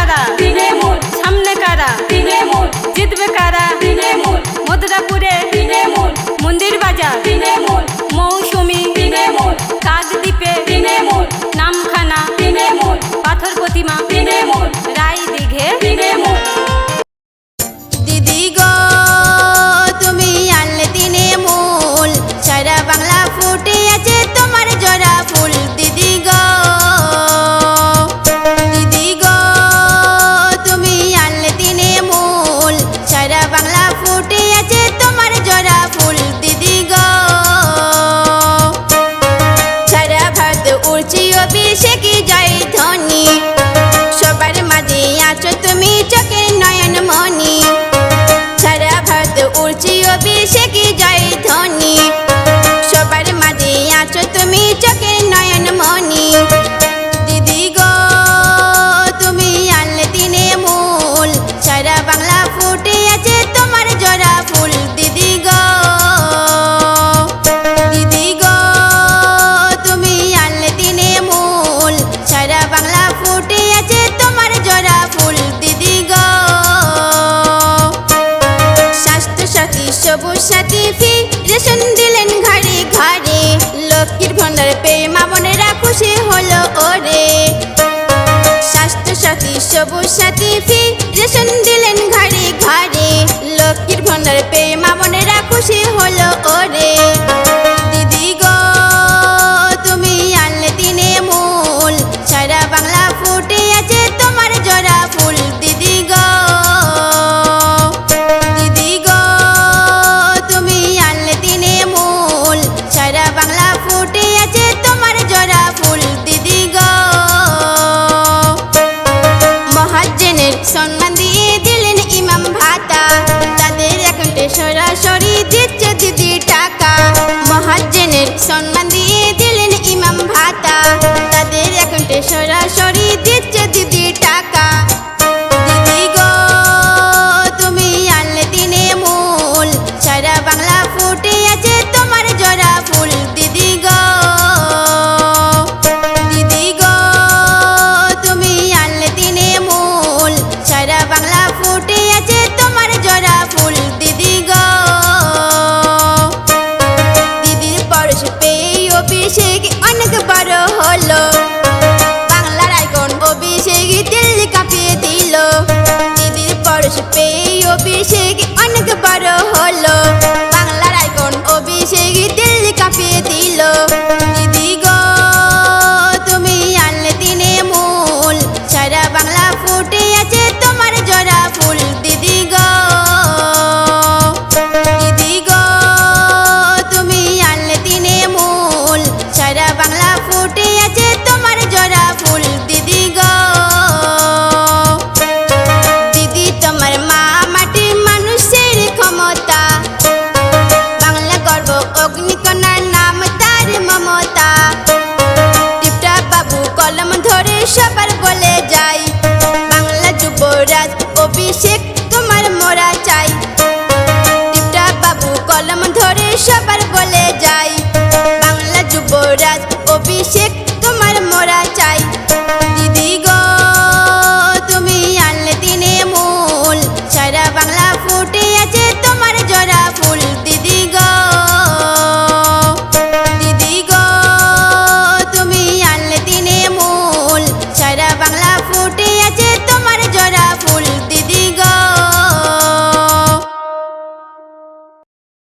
কারা তৃণমূল, সামনে কারা তৃণমূল, জিতবে কারা তৃণমূল, মথুরাপুরে তৃণমূল, মন্দির বাজার তৃণমূল, মৌসুমী তৃণমূল, কাকদ্বীপে তৃণমূল, নামখানা তৃণমূল, পাথর প্রতিমা তৃণমূল, রায় দিঘে তৃণমূল। দিদি গো তুমি আনলে তৃণমূল, সারা বাংলা ফুটে আছে তোমার জোড়া ফুল। দিদি গো, দিদি গো তুমি আনলে তৃণমূল, সারা বাংলা ফুটে আছে তোমার জোড়া ফুল। দিদি গো সারা ভারত উড়ছে অভিষেকে জয় ধ্বনি, সবার মাঝে আছো তুমি চোখের নয়ন মনি। সারা ভারত উড়ছে অভিষেকে জয় ধ্বনি, সবার মাঝে আছো তুমি চোখের নয়ন মনি। দিদি গো তুমি আনলে তৃণমূল, সারা বাংলা ফুটে আছে তোমার জোড়া ফুল। দিদি গো, দিদি গো তুমি আনলে তৃণমূল, সারা বাংলা ফুটে আছে তোমার জোড়া ফুল। দিদি গো স্বাস্থ্য সাথী সবুজ সাথী ফি রেশন দিলেন ঘরে ঘরে, লক্ষ্মীর ভান্ডার পেয়ে মা বোনেরা খুশি হলো ওরে। স্বাস্থ্য সাথী সবুজ সাথী ফি রেশন দিলেন ঘরে ঘরে, লক্ষ্মীর ভান্ডার পেয়ে মা বোনেরা খুশি হলো ওরে। দিদি গো তুমি আনলে তৃণমূল, সারা বাংলা ফুটে আছে তোমার জোড়া ফুল। দিদি গো, দিদি গো তুমি আনলে তৃণমূল, সারা বাংলা ফুটে আছে তোমার জোড়া ফুল। দিদি গো মহাজনের সম্মান দিয়ে দিলেন ইমাম ভাতা, তাদের অ্যাকাউন্টে সরাসরি দিচ্ছে দিদি টাকা। মহাজনের সম্মান দিয়ে দিলেন ইমাম ভাতা, তাদের অ্যাকাউন্টে সরাসরি দিচ্ছে দিদি টাকা। দিদি গো তুমি আনলে তৃণমূল, সারা বাংলা ফুটে আছে তোমার জোড়া ফুল। দিদি গো, দিদি গো তুমি আনলে তৃণমূল, সারা বাংলা ফুটে আছে তোমার জোড়া ফুল। দিদি গো দিদির পরশ পেয়ে অভিষেক অনেক বড় হলো, বাংলার আইকন অভিষেক দিল্লি কাঁপিয়ে দিল। দিদির পরশ পেয়ে অভিষেক অনেক বড় হলো, বাংলার আইকন অভিষেক দিল্লি কাঁপিয়ে দিল। দিদি গো তুমি আনলে তৃণমূল, সারা বাংলা ফুটে আছে তোমার জোড়া ফুল। দিদি গো, দিদি গো তুমি আনলে তৃণমূল, সারা বাংলা ফুটে আছে তোমার জোড়া ফুল। দিদি গো দিদি তোমার মা মাটির মানুষের ক্ষমতা, বাংলা গর্ব অগ্নিকণার নাম তার মমতা। টিপটা বাবু কলম ধরে সবার বলে যায়, বাংলা যুবরাজ অভিষেক